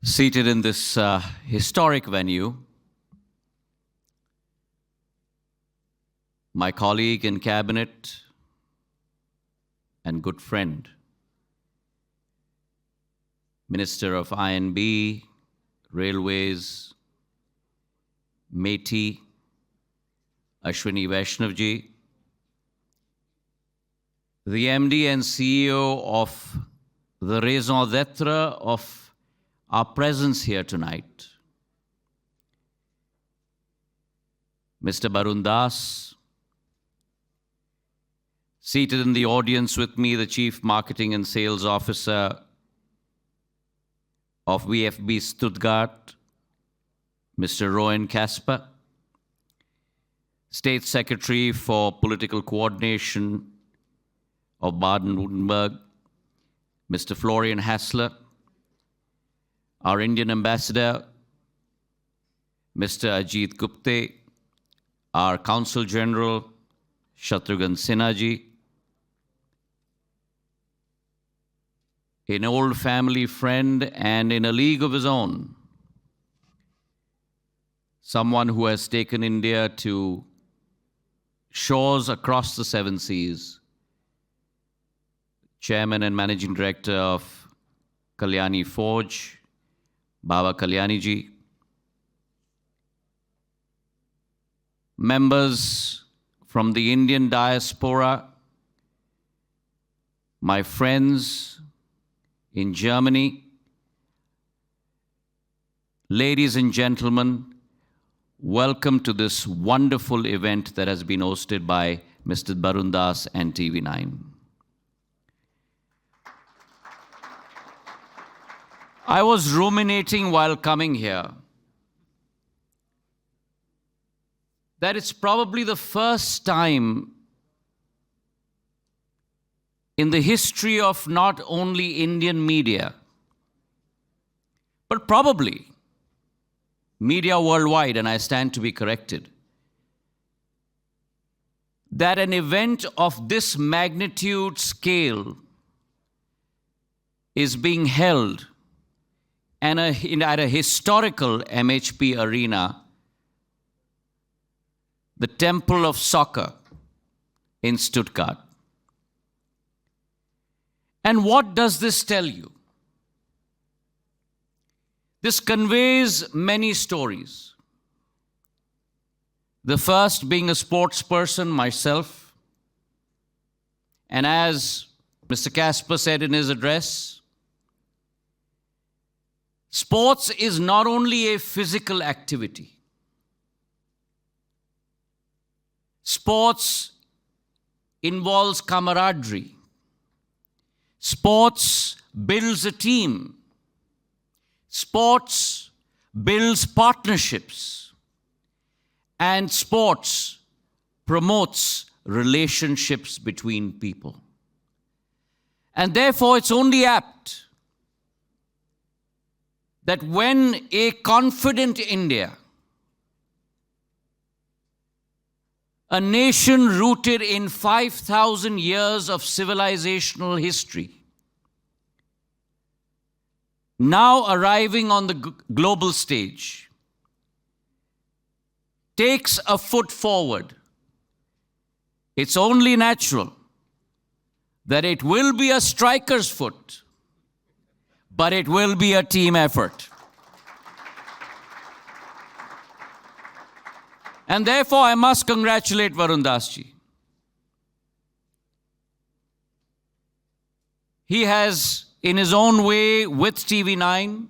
Seated in this historic venue, my colleague in cabinet and good friend, Minister of I&B, Railways, Meti, Ashwini Vaishnavji, the MD and CEO of the raison d'etre of our presence here tonight, Mr. Barun Das, seated in the audience with me, the Chief Marketing and Sales Officer of VfB Stuttgart, Mr. Rowan Kasper, State Secretary for Political Coordination of Baden-Württemberg, Mr. Florian Hassler, our Indian Ambassador, Mr. Ajit Gupte, our Consul General, Shatrughan Sinha ji, an old family friend and in a league of his own, someone who has taken India to shores across the seven seas, Chairman and Managing Director of Kalyani Forge, Baba Kalyani ji, members from the Indian diaspora, my friends in Germany, ladies and gentlemen, welcome to this wonderful event that has been hosted by Mr. Barun Das and TV9. I was ruminating while coming here that it's probably the first time in the history of not only Indian media, but probably media worldwide, and I stand to be corrected, that an event of this magnitude scale is being held and at a historical MHP arena, the Temple of Soccer in Stuttgart. And what does this tell you? This conveys many stories. The first being a sports person myself, and as Mr. Kasper said in his address, sports is not only a physical activity. Sports involves camaraderie. Sports builds a team. Sports builds partnerships. And sports promotes relationships between people. And therefore, it's only apt that when a confident India, a nation rooted in 5,000 years of civilizational history, now arriving on the global stage, takes a foot forward, it's only natural that it will be a striker's foot, but it will be a team effort. And therefore, I must congratulate Varun Das ji. He has, in his own way, with TV9,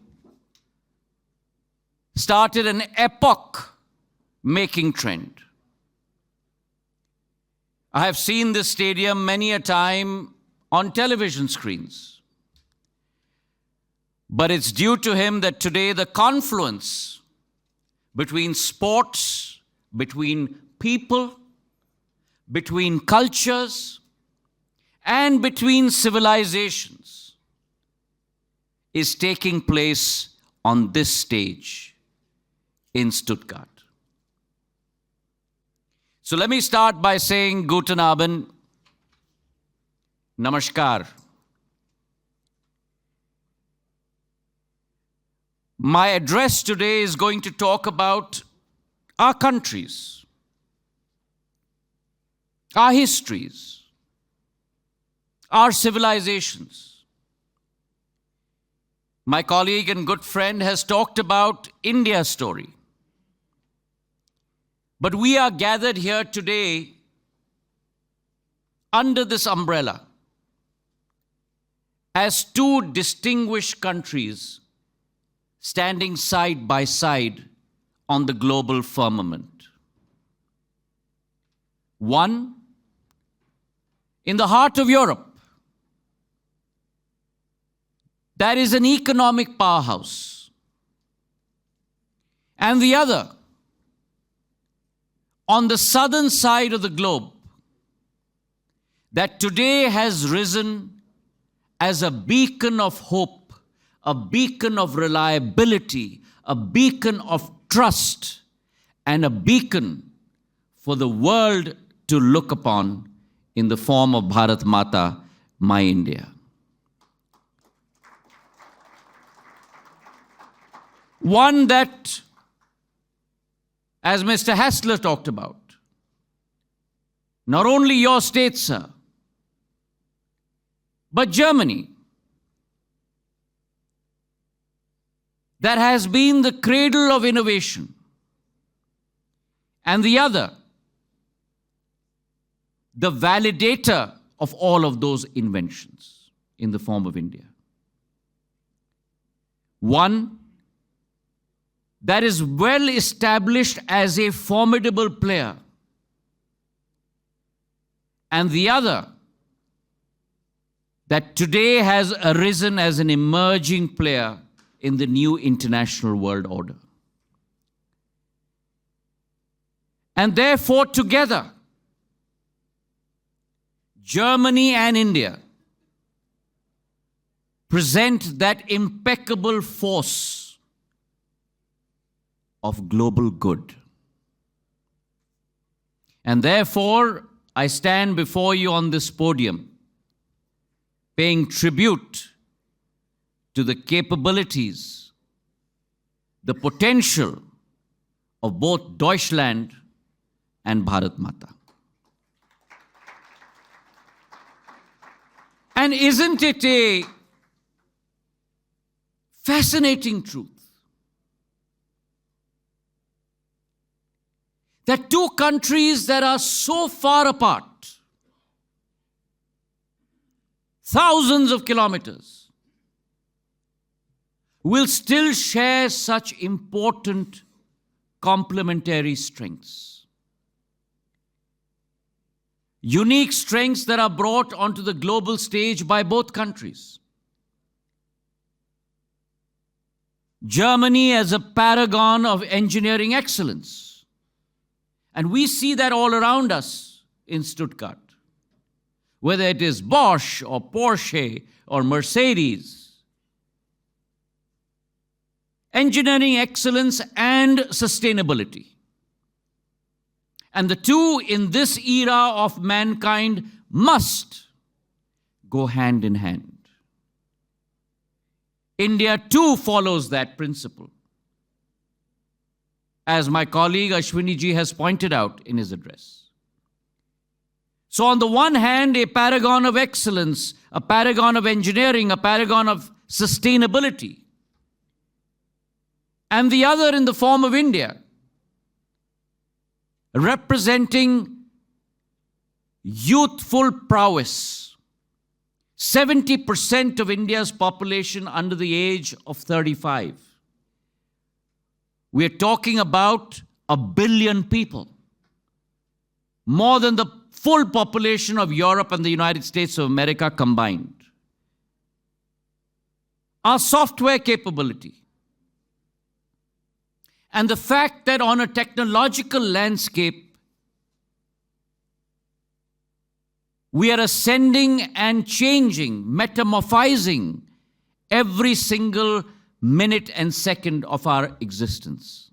started an epoch-making trend. I have seen this stadium many a time on television screens. But it's due to him that today the confluence between sports, between people, between cultures, and between civilizations is taking place on this stage in Stuttgart. So let me start by saying Guten Abend, Namaskar. My address today is going to talk about our countries, our histories, our civilizations. My colleague and good friend has talked about India's story. But we are gathered here today under this umbrella as two distinguished countries standing side by side on the global firmament. One, in the heart of Europe, that is an economic powerhouse. And the other, on the southern side of the globe, that today has risen as a beacon of hope, a beacon of reliability, a beacon of trust, and a beacon for the world to look upon in the form of Bharat Mata, my India. One that, as Mr. Hassler talked about, not only your state, sir, but Germany, that has been the cradle of innovation, and the other, the validator of all of those inventions in the form of India. One that is well established as a formidable player, and the other that today has arisen as an emerging player in the new international world order. And therefore, together, Germany and India present that impeccable force of global good. And therefore, I stand before you on this podium, paying tribute to the capabilities, the potential of both Deutschland and Bharat Mata. And isn't it a fascinating truth that two countries that are so far apart, thousands of kilometers, will still share such important complementary strengths? Unique strengths that are brought onto the global stage by both countries. Germany as a paragon of engineering excellence. And we see that all around us in Stuttgart. Whether it is Bosch or Porsche or Mercedes. Engineering excellence and sustainability. And the two in this era of mankind must go hand in hand. India too follows that principle, as my colleague Ashwini ji has pointed out in his address. So on the one hand, a paragon of excellence, a paragon of engineering, a paragon of sustainability, and the other in the form of India, representing youthful prowess. 70% of India's population under the age of 35. We're talking about 1 billion people. More than the full population of Europe and the United States of America combined. Our software capability, and the fact that on a technological landscape, we are ascending and changing, metamorphizing every single minute and second of our existence.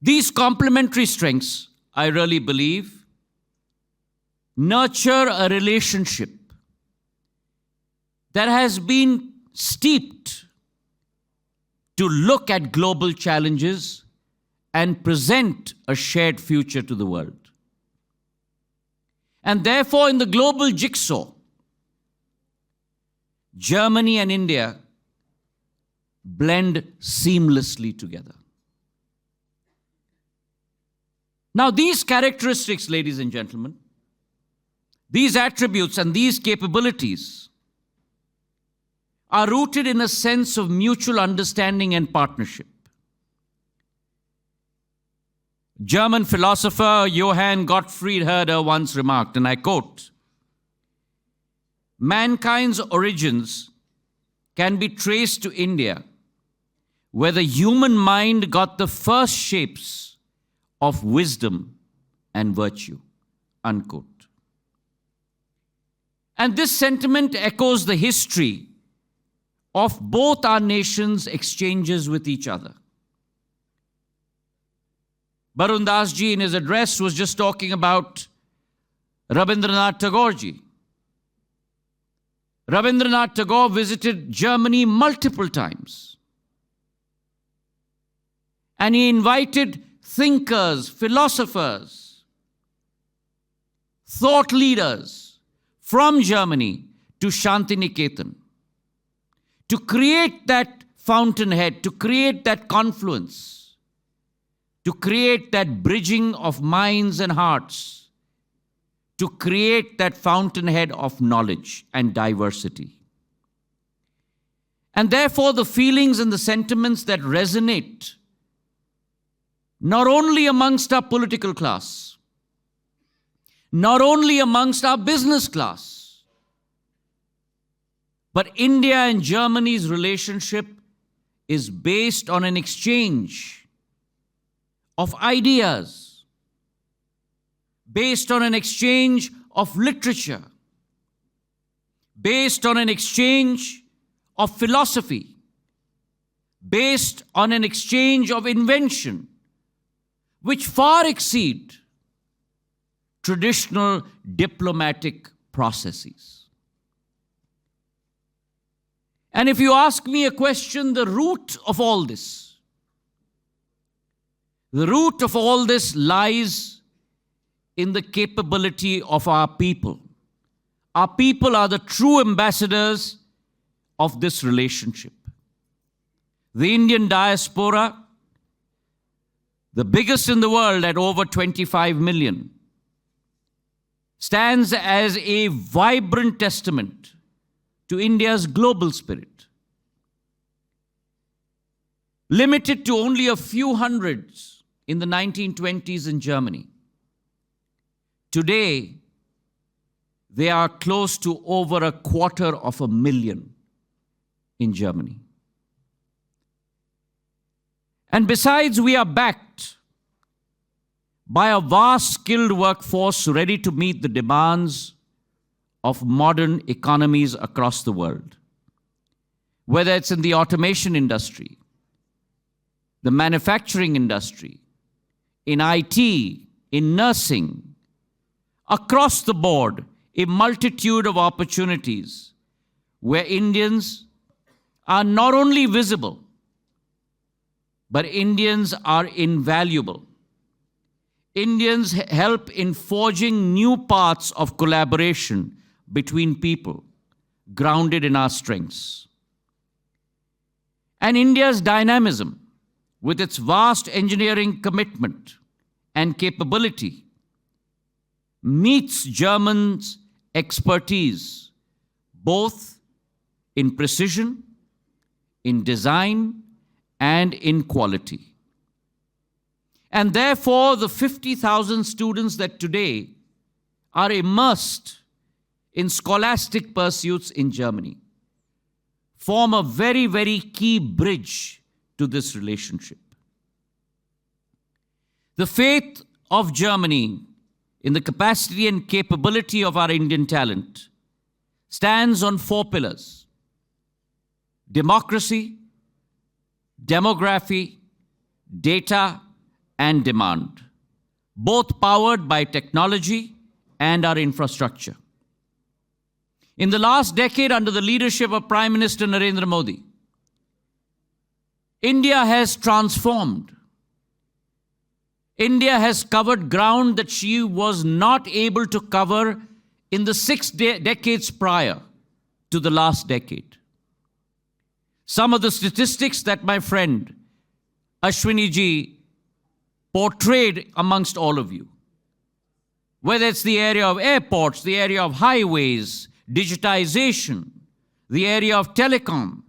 These complementary strengths, I really believe, nurture a relationship that has been steeped to look at global challenges and present a shared future to the world. And therefore, in the global jigsaw, Germany and India blend seamlessly together. Now, these characteristics, ladies and gentlemen, these attributes and these capabilities are rooted in a sense of mutual understanding and partnership. German philosopher Johann Gottfried Herder once remarked, and I quote, "Mankind's origins can be traced to India, where the human mind got the first shapes of wisdom and virtue," unquote. And this sentiment echoes the history of both our nations' exchanges with each other. Barun Das ji in his address was just talking about Rabindranath Tagore ji. Rabindranath Tagore visited Germany multiple times. And he invited thinkers, philosophers, thought leaders from Germany to Shantiniketan to create that fountainhead, to create that confluence, to create that bridging of minds and hearts, to create that fountainhead of knowledge and diversity. And therefore, the feelings and the sentiments that resonate not only amongst our political class, not only amongst our business class, but India and Germany's relationship is based on an exchange of ideas, based on an exchange of literature, based on an exchange of philosophy, based on an exchange of invention, which far exceed traditional diplomatic processes. And if you ask me a question, the root of all this lies in the capability of our people. Our people are the true ambassadors of this relationship. The Indian diaspora, the biggest in the world at over 25 million, stands as a vibrant testament to India's global spirit. Limited to only a few hundreds in the 1920s in Germany, today they are close to over 250,000 in Germany. And besides, we are backed by a vast skilled workforce ready to meet the demands of modern economies across the world. Whether it's in the automation industry, the manufacturing industry, in IT, in nursing, across the board, a multitude of opportunities where Indians are not only visible, but Indians are invaluable. Indians help in forging new paths of collaboration between people, grounded in our strengths. And India's dynamism, with its vast engineering commitment and capability, meets Germans' expertise, both in precision, in design, and in quality. And therefore, the 50,000 students that today are immersed in scholastic pursuits in Germany form a very, very key bridge to this relationship. The faith of Germany in the capacity and capability of our Indian talent stands on 4 pillars: democracy, demography, data, and demand, both powered by technology and our infrastructure. In the last decade, under the leadership of Prime Minister Narendra Modi, India has transformed. India has covered ground that she was not able to cover in the six decades prior to the last decade. Some of the statistics that my friend Ashwini ji portrayed amongst all of you, whether it's the area of airports, the area of highways, digitization, the area of telecom.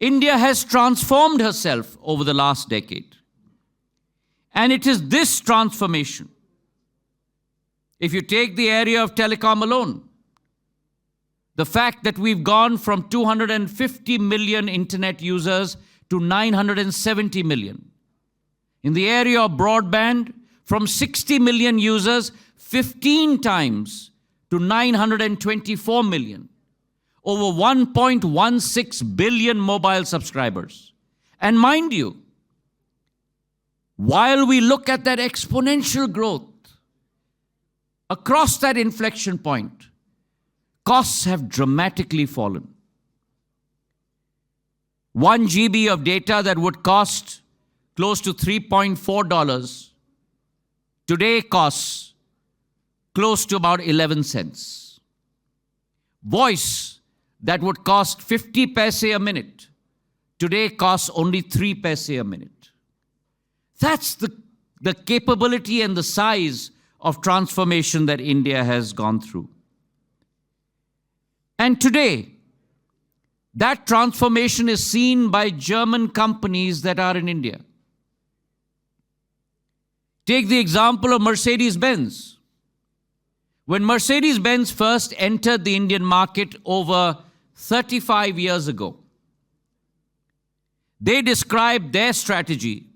India has transformed herself over the last decade. And it is this transformation. If you take the area of telecom alone, the fact that we've gone from 250 million internet users to 970 million. In the area of broadband, from 60 million users, 15 times to 924 million. Over 1.16 billion mobile subscribers. And mind you, while we look at that exponential growth, across that inflection point, costs have dramatically fallen. 1 GB of data that would cost close to $3.4 today costs close to about 11 cents. Voice that would cost 50 paise a minute today costs only 3 paise a minute. That's the capability and the size of transformation that India has gone through. And today, that transformation is seen by German companies that are in India. Take the example of Mercedes-Benz. When Mercedes-Benz first entered the Indian market over 35 years ago, they described their strategy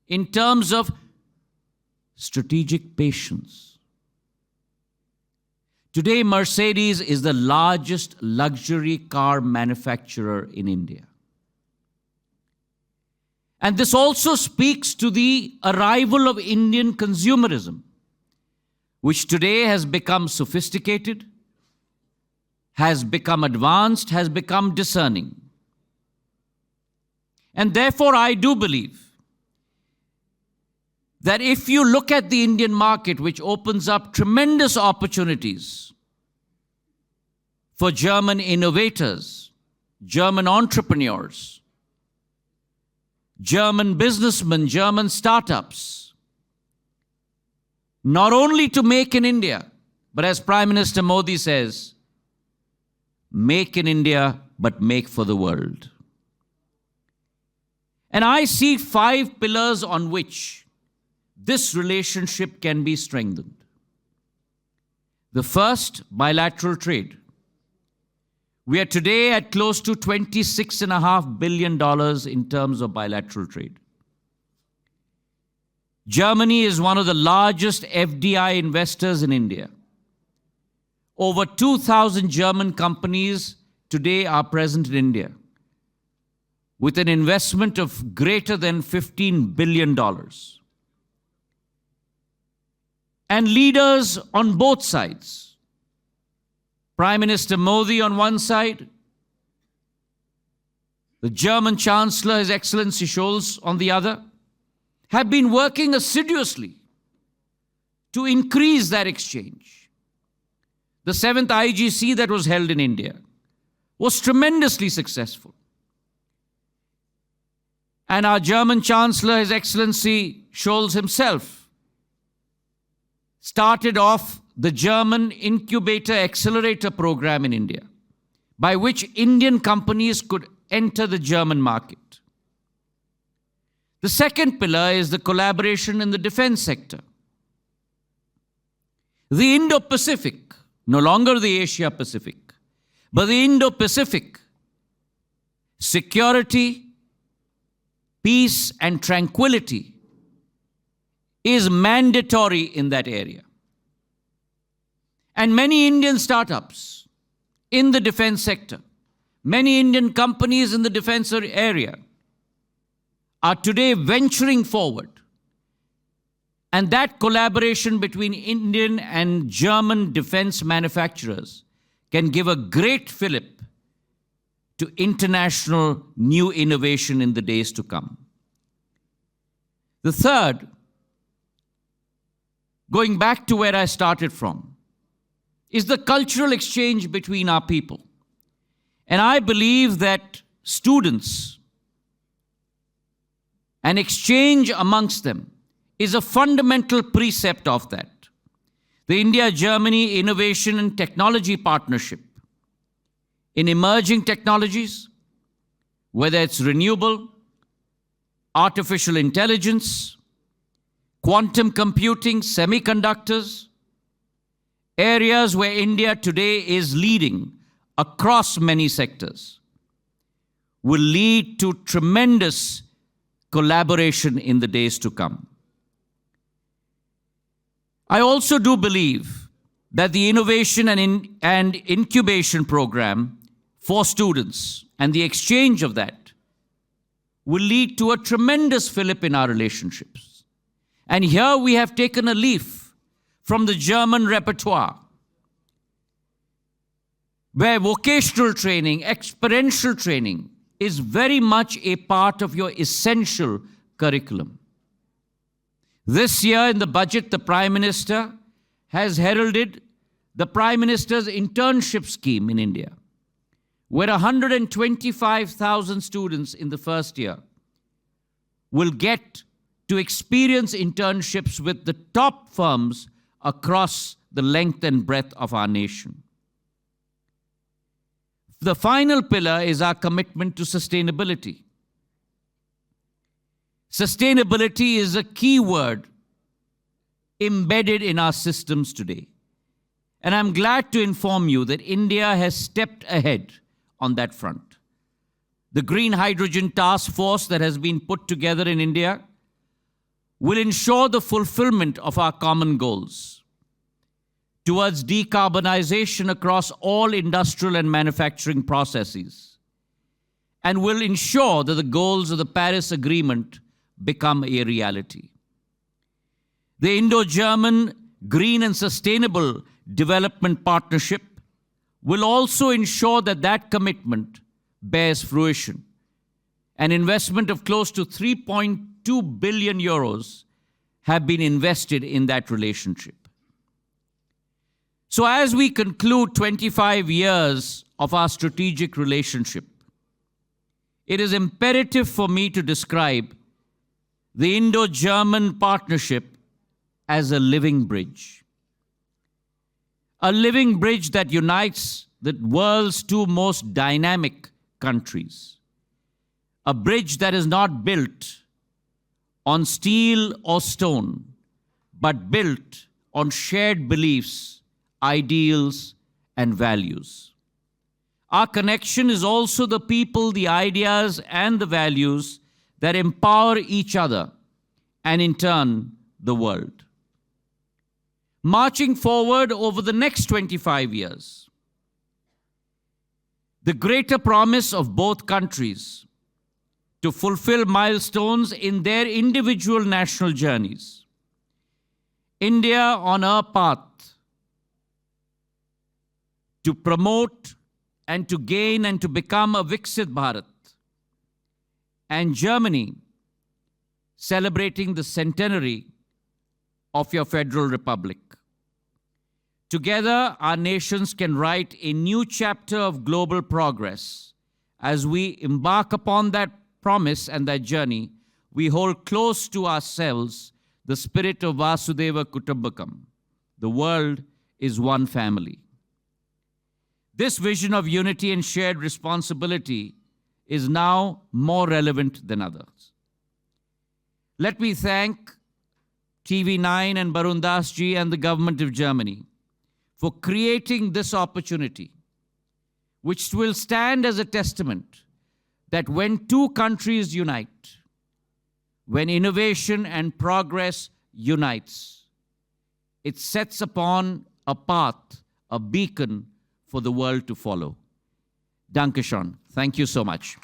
in terms of strategic patience. Today, Mercedes is the largest luxury car manufacturer in India. And this also speaks to the arrival of Indian consumerism, which today has become sophisticated, has become advanced, has become discerning. And therefore, I do believe that if you look at the Indian market, which opens up tremendous opportunities for German innovators, German entrepreneurs, German businessmen, German startups, not only to make in India, but as Prime Minister Modi says, make in India, but make for the world. And I see 5 pillars on which this relationship can be strengthened. The first, bilateral trade. We are today at close to $26.5 billion in terms of bilateral trade. Germany is one of the largest FDI investors in India. Over 2,000 German companies today are present in India with an investment of greater than $15 billion. And leaders on both sides. Prime Minister Modi on one side, the German Chancellor, His Excellency Scholz, on the other, have been working assiduously to increase that exchange. The 7th IGC that was held in India was tremendously successful. And our German Chancellor, His Excellency Scholz himself, started off the German Incubator Accelerator program in India, by which Indian companies could enter the German market. The second pillar is the collaboration in the defense sector. The Indo-Pacific, no longer the Asia-Pacific, but the Indo-Pacific, security, peace, and tranquility is mandatory in that area. And many Indian startups in the defense sector, many Indian companies in the defense area are today venturing forward. And that collaboration between Indian and German defense manufacturers can give a great fillip to international new innovation in the days to come. The third, going back to where I started from, is the cultural exchange between our people. And I believe that students, an exchange amongst them, is a fundamental precept of that. The India-Germany Innovation and Technology Partnership in emerging technologies, whether it's renewable, artificial intelligence, quantum computing, semiconductors, areas where India today is leading across many sectors, will lead to tremendous collaboration in the days to come. I also do believe that the innovation and incubation program for students and the exchange of that will lead to a tremendous fillip in our relationships. And here we have taken a leaf from the German repertoire, where vocational training, experiential training is very much a part of your essential curriculum. This year in the budget, the Prime Minister has heralded the Prime Minister's internship scheme in India, where 125,000 students in the first year will get to experience internships with the top firms across the length and breadth of our nation. The final pillar is our commitment to sustainability. Sustainability is a key word embedded in our systems today. And I'm glad to inform you that India has stepped ahead on that front. The Green Hydrogen Task Force that has been put together in India will ensure the fulfillment of our common goals towards decarbonization across all industrial and manufacturing processes, and will ensure that the goals of the Paris Agreement become a reality. The Indo-German Green and Sustainable Development Partnership will also ensure that that commitment bears fruition. An investment of close to 3.2 billion euros have been invested in that relationship. So as we conclude 25 years of our strategic relationship, it is imperative for me to describe the Indo-German partnership as a living bridge. A living bridge that unites the world's two most dynamic countries. A bridge that is not built on steel or stone, but built on shared beliefs, ideals, and values. Our connection is also the people, the ideas, and the values that empower each other and, in turn, the world. Marching forward over the next 25 years, the greater promise of both countries to fulfill milestones in their individual national journeys. India on her path to promote and to gain and to become a Viksit Bharat, and Germany celebrating the centenary of your Federal Republic. Together, our nations can write a new chapter of global progress. As we embark upon that promise and that journey, we hold close to ourselves the spirit of Vasudhaiva Kutumbakam. The world is one family. This vision of unity and shared responsibility is now more relevant than others. Let me thank TV9 and Barun Das ji and the government of Germany for creating this opportunity, which will stand as a testament that when two countries unite, when innovation and progress unites, it sets upon a path, a beacon for the world to follow. Danke schön. Thank you so much.